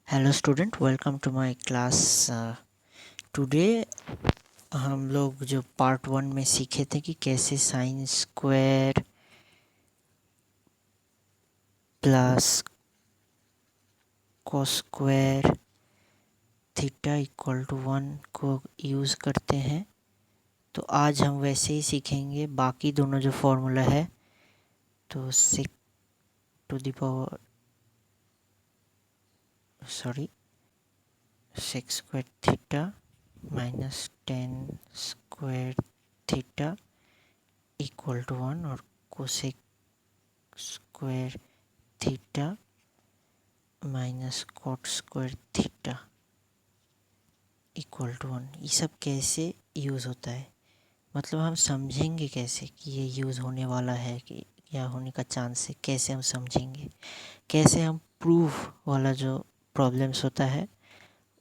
Hello student, welcome to my class. Today हम लोग जो पार्ट 1 में सीखे थे कि कैसे sine square plus cos square theta equal to 1 को यूज़ करते हैं। तो आज हम वैसे ही सीखेंगे बाकी दोनों जो फॉर्मूला है। तो sec to the power six square theta minus 10 square theta equal to 1 और cosec square theta minus cot square theta equal to 1। ये सब कैसे यूज़ होता है, मतलब हम समझेंगे कैसे कि ये यूज़ होने वाला है कि या होने का चांस है, कैसे हम समझेंगे, कैसे हम प्रूफ वाला जो प्रॉब्लम्स होता है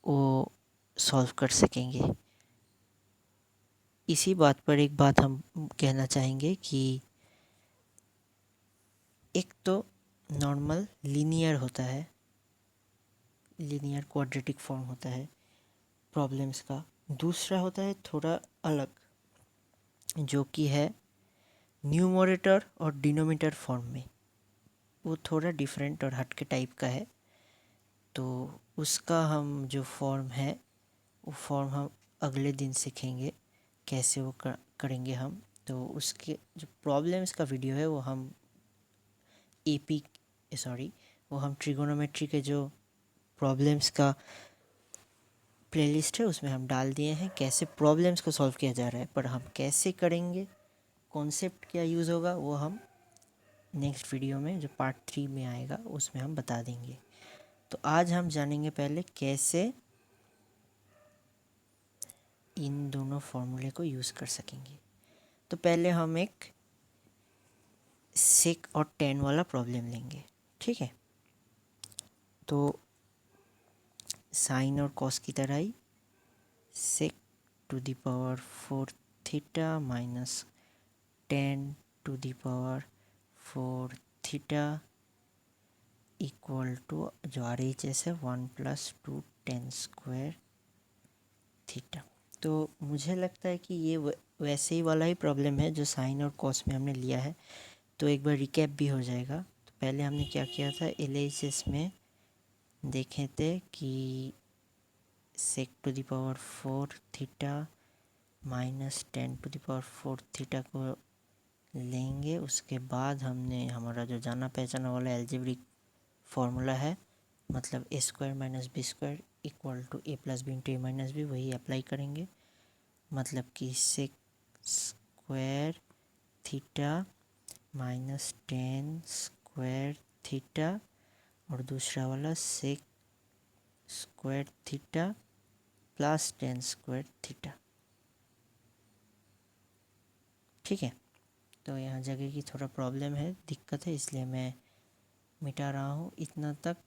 वो सॉल्व कर सकेंगे। इसी बात पर एक बात हम कहना चाहेंगे कि एक तो नॉर्मल लीनियर होता है, लीनियर क्वाड्रेटिक फॉर्म होता है प्रॉब्लम्स का। दूसरा होता है थोड़ा अलग, जो कि है न्यूमरेटर और डिनोमिनेटर फॉर्म में। वो थोड़ा डिफरेंट और हटके टाइप का है। तो उसका हम जो फॉर्म है वो फॉर्म हम अगले दिन सीखेंगे कैसे वो करेंगे हम। तो उसके जो प्रॉब्लम्स का वीडियो है वो हम वो हम ट्रिगोनोमेट्री के जो प्रॉब्लम्स का प्लेलिस्ट है उसमें हम डाल दिए हैं, कैसे प्रॉब्लम्स को सॉल्व किया जा रहा है। पर हम कैसे करेंगे, कॉन्सेप्ट क्या यूज़ होगा, वो हम नेक्स्ट वीडियो में जो पार्ट 3 में आएगा उसमें हम बता देंगे। तो आज हम जानेंगे पहले कैसे इन दोनों फॉर्मूले को यूज़ कर सकेंगे। तो पहले हम एक सेक और टेन वाला प्रॉब्लम लेंगे, ठीक है। तो साइन और कॉस की तरह ही sec to the power 4 theta minus 10 to the power 4 theta equal to जो RHS है 1 प्लस 2 10 स्क्वायर थीटा। तो मुझे लगता है कि ये वैसे ही वाला ही प्रॉब्लम है जो साइन और कॉस में हमने लिया है। तो एक बार रिकैप भी हो जाएगा। तो पहले हमने क्या किया था, LHS में देखे थे कि sec to the power 4 theta minus 10 to the power 4 theta को लेंगे। उसके बाद हमने हमारा जो जाना पहचाना वाला एल्जेब्रिक फार्मूला है, मतलब a square minus b square equal to a plus b into a minus b, वही अप्लाई करेंगे। मतलब कि sec square theta minus 10 square theta और दूसरा वाला sec square theta plus 10 square theta, ठीक है। तो यहाँ जगह की थोड़ा प्रॉब्लम है, दिक्कत है, इसलिए मैं मिटा रहा हूँ। इतना तक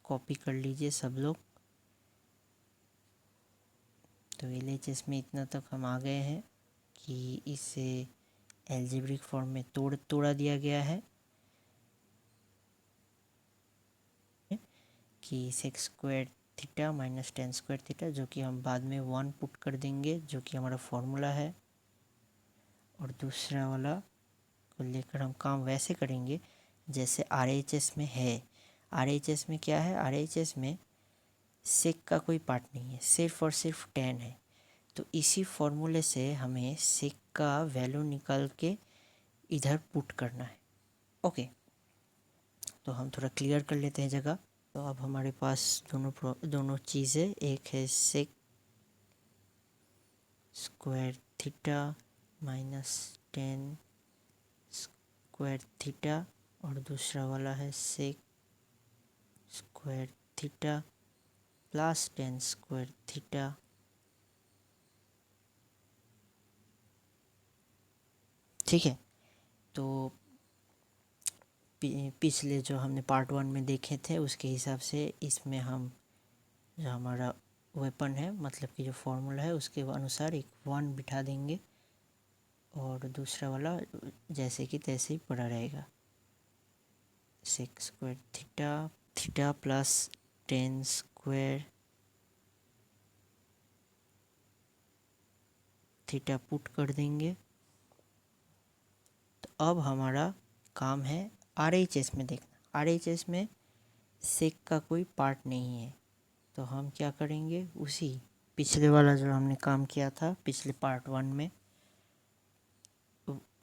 कॉपी कर लीजिए सब लोग। तो LHS में इतना तक हम आ गए हैं कि इसे एल्जेब्रिक फॉर्म में तोड़ा दिया गया है कि secs square theta minus 10 square theta, जो कि हम बाद में 1 पुट कर देंगे, जो कि हमारा फॉर्मूला है। और दूसरा वाला को लेकर हम काम वैसे करेंगे जैसे RHS में है। RHS में क्या है, RHS में सेक का कोई पार्ट नहीं है, सिर्फ और सिर्फ 10 है। तो इसी फॉर्मूले से हमें सेक का वैल्यू निकाल के इधर पुट करना है। ओके, तो हम थोड़ा क्लियर कर लेते हैं जगह। तो अब हमारे पास दोनों चीज़ें, एक है sec square theta minus 10 square theta और दूसरा वाला है sec square theta plus 10 square theta, ठीक है। तो पिछले जो हमने पार्ट 1 में देखे थे उसके हिसाब से इसमें हम जो हमारा वेपन है, मतलब कि जो फॉर्मूला है उसके अनुसार एक 1 बिठा देंगे और दूसरा वाला जैसे कि तैसे ही पड़ा रहेगा। Sec square theta theta plus tan square theta put कर देंगे। तो अब हमारा काम है RHS में देखना। RHS में सेक का कोई पार्ट नहीं है, तो हम क्या करेंगे, उसी पिछले वाला जो हमने काम किया था पिछले पार्ट 1 में,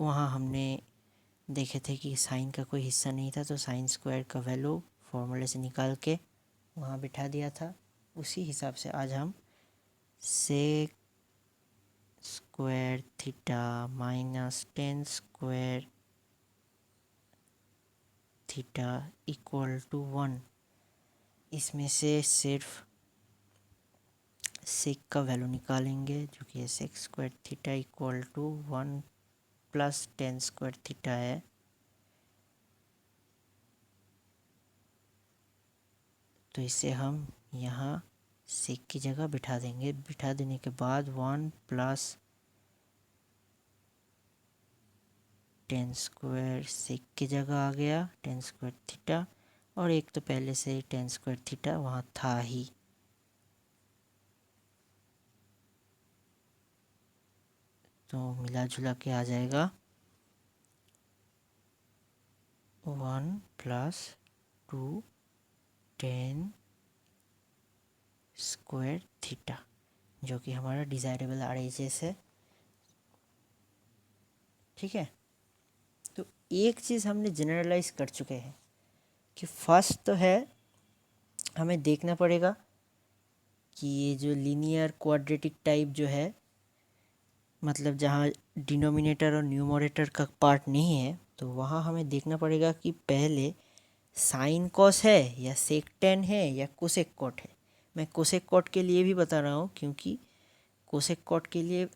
वहाँ हमने देखे थे कि साइन का कोई हिस्सा नहीं था, तो साइन स्क्वायर का वैल्यू फॉर्मूले से निकाल के वहाँ बिठा दिया था। उसी हिसाब से आज हम sec square theta minus tan square theta equal to 1, इसमें से सिर्फ सेक का वैल्यू निकालेंगे, जो कि है sec square theta equal to 1 plus tan square theta है। तो इसे हम यहाँ सेक की जगह बिठा देंगे। बिठा देने के बाद 1 प्लस टेन स्क्वायर सेक की जगह आ गया टेन स्क्वायर थीटा, और एक तो पहले से ही टेन स्क्वायर थीटा वहाँ था ही। तो मिला जुला के आ जाएगा 1 प्लस 2 टेन स्क्वायर थीटा, जो कि हमारा डिज़ायरेबल RHS है। ठीक है, तो एक चीज़ हमने जनरलाइज कर चुके हैं कि फर्स्ट तो है हमें देखना पड़ेगा कि ये जो लीनियर क्वाड्रेटिक टाइप जो है, मतलब जहाँ डिनोमिनेटर और न्यूमरेटर का पार्ट नहीं है, तो वहाँ हमें देखना पड़ेगा कि पहले साइन कॉस है या सेक टेन है या कोसेक कॉट है। मैं कोसेक कॉट के लिए भी बता रहा हूँ, क्योंकि कोसेक कॉट के लिए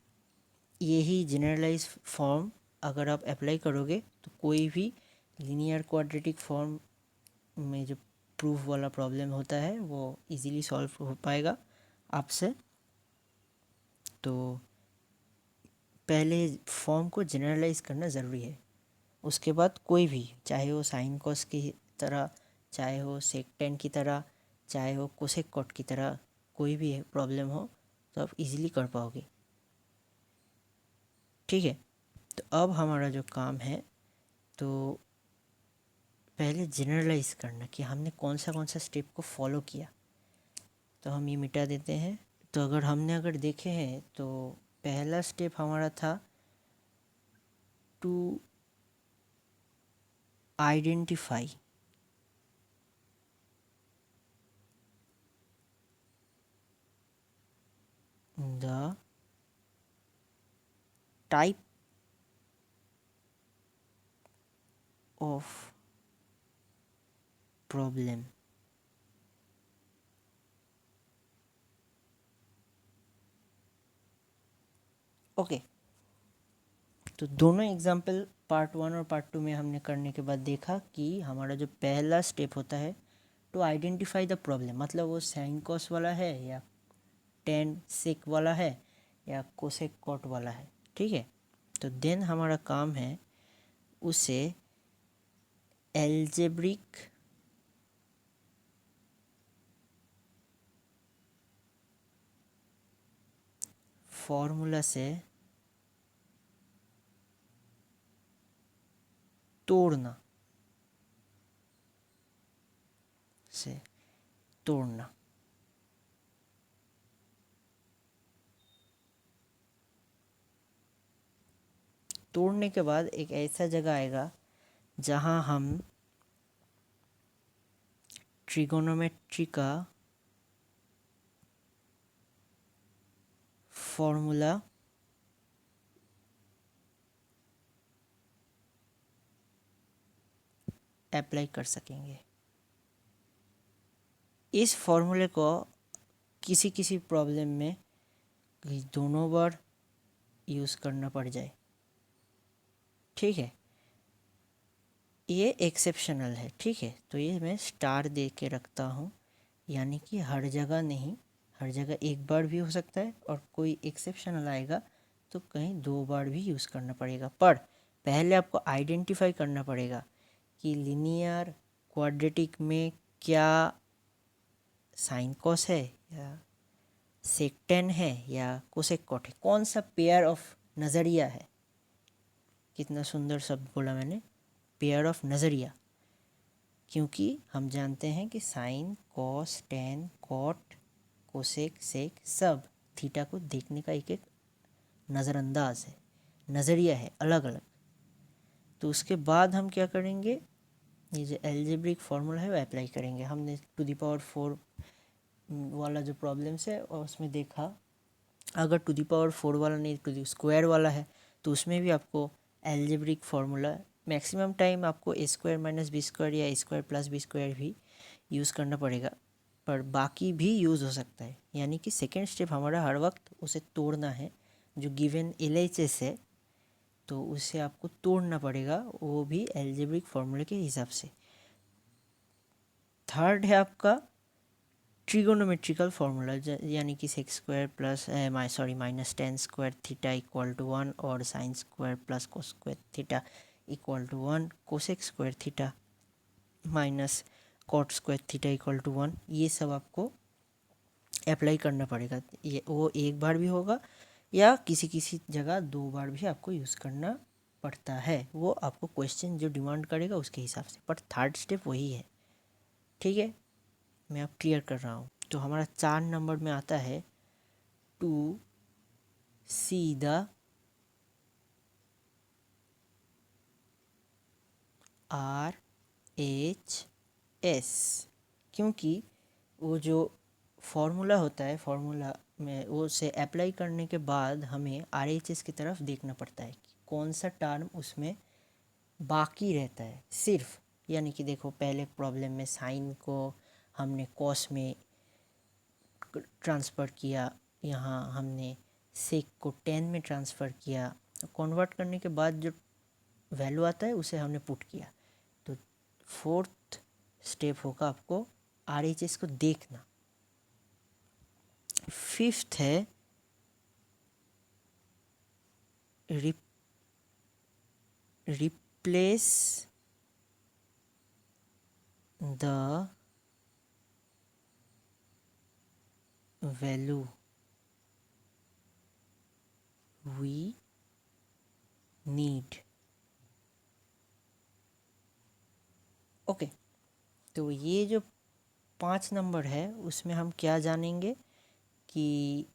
यही जनरलाइज फॉर्म अगर आप अप्लाई करोगे तो कोई भी लीनियर क्वाड्रेटिक फॉर्म में जो प्रूफ वाला प्रॉब्लम होता है वो इजीली सॉल्व हो पाएगा आपसे। तो पहले फॉर्म को जनरलाइज करना ज़रूरी है, उसके बाद कोई भी, चाहे वो साइन कॉस की तरह, चाहे हो सेक टेन की तरह, चाहे हो कोसेक कॉट की तरह, कोई भी प्रॉब्लम हो तो आप इजीली कर पाओगे। ठीक है, तो अब हमारा जो काम है, तो पहले जनरलाइज करना कि हमने कौन सा स्टेप को फॉलो किया। तो हम ये मिटा देते हैं। तो अगर देखे हैं तो पहला स्टेप हमारा था to identify the type of problem. Okay, तो दोनों एग्जाम्पल पार्ट 1 और पार्ट 2 में हमने करने के बाद देखा कि हमारा जो पहला स्टेप होता है टू आइडेंटिफाई द प्रॉब्लम, मतलब वो साइन कॉस वाला है या टेन सेक वाला है या कोसेक कॉट वाला है। ठीक है, तो देन हमारा काम है उसे एल्जेब्रिक फॉर्मूला से तोड़ना तोड़ने के बाद एक ऐसा जगह आएगा जहाँ हम ट्रिगोनोमेट्री का फॉर्मूला अप्लाई कर सकेंगे। इस फॉर्मूले को किसी किसी प्रॉब्लम में दोनों बार यूज़ करना पड़ जाए। ठीक है, ये एक्सेप्शनल है। ठीक है, तो ये मैं स्टार दे के रखता हूँ, यानी कि हर जगह नहीं, हर जगह एक बार भी हो सकता है, और कोई एक्सेप्शनल आएगा तो कहीं 2 बार भी यूज़ करना पड़ेगा। पर पहले आपको आइडेंटिफाई करना पड़ेगा कि लीनियर क्वाड्रेटिक में क्या साइन कॉस है या सेक टेन है या कोसेक कॉट है, कौन सा पेयर ऑफ नज़रिया है। कितना सुंदर शब्द बोला मैंने, पेयर ऑफ नज़रिया, क्योंकि हम जानते हैं कि sine cos tan cot cosec sec सब थीटा को देखने का एक एक नज़रअंदाज है, नज़रिया है अलग अलग। तो उसके बाद हम क्या करेंगे, ये जो एल्जेब्रिक फार्मूला है वो अप्लाई करेंगे। हमने टू द पावर 4 वाला जो प्रॉब्लम्स है और उसमें देखा, अगर टू द पावर 4 वाला नहीं टू द स्क्वायर वाला है तो उसमें भी आपको एल्जेब्रिक फार्मूला मैक्सिमम टाइम आपको ए स्क्वायर माइनस बी स्क्वायर या ए स्क्वायर प्लस बी स्क्वायर भी यूज़ करना पड़ेगा, पर बाकी भी यूज़ हो सकता है। यानी कि सेकेंड स्टेप हमारा हर वक्त उसे तोड़ना है, जो गिवन LHS है तो उसे आपको तोड़ना पड़ेगा, वो भी एल्जेब्रिक फार्मूले के हिसाब से। थर्ड है आपका ट्रिगोनोमेट्रिकल फार्मूला, यानी कि secs square plus minus tan square theta equal to 1 और sine square plus cos square theta equal to 1, cosec square theta minus cot square theta equal to 1, ये सब आपको अप्लाई करना पड़ेगा। ये वो एक बार भी होगा या किसी किसी जगह 2 बार भी आपको यूज़ करना पड़ता है, वो आपको क्वेश्चन जो डिमांड करेगा उसके हिसाब से, बट थर्ड स्टेप वही है। ठीक है, मैं अब क्लियर कर रहा हूँ। तो हमारा 4 नंबर में आता है टू सी द RHS, क्योंकि वो जो फॉर्मूला होता है, फॉर्मूला में वो से अप्लाई करने के बाद हमें RHS की तरफ देखना पड़ता है कि कौन सा टर्म उसमें बाकी रहता है सिर्फ। यानी कि देखो, पहले प्रॉब्लम में साइन को हमने कॉस में ट्रांसफ़र किया, यहाँ हमने सेक को टेन में ट्रांसफ़र किया, तो कन्वर्ट करने के बाद जो वैल्यू आता है उसे हमने पुट किया। तो फोर्थ स्टेप होगा आपको RHS को देखना। फिफ्थ है replace the value we need. Okay, तो ये जो 5 नंबर है उसमें हम क्या जानेंगे कि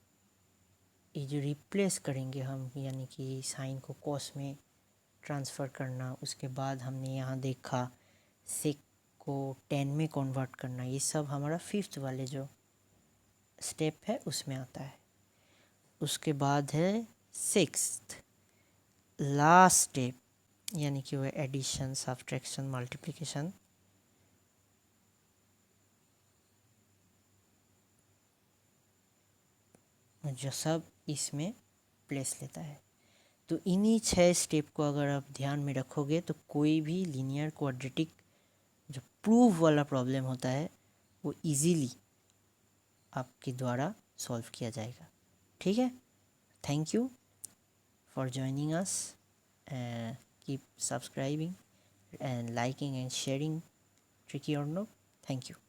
ये जो रिप्लेस करेंगे हम, यानी कि साइन को कॉस में ट्रांसफ़र करना, उसके बाद हमने यहाँ देखा सेक को टेन में कन्वर्ट करना, ये सब हमारा फिफ्थ वाले जो स्टेप है उसमें आता है। उसके बाद है सिक्स्थ लास्ट स्टेप, यानी कि वो एडिशन सब्ट्रैक्शन मल्टीप्लिकेशन। जो सब इसमें प्लेस लेता है। तो इन्हीं 6 स्टेप को अगर आप ध्यान में रखोगे तो कोई भी लीनियर क्वाड्रेटिक जो प्रूफ वाला प्रॉब्लम होता है वो इजीली आपके द्वारा सॉल्व किया जाएगा। ठीक है, thank you for joining us, keep subscribing and liking and sharing Tricky or No. Thank you.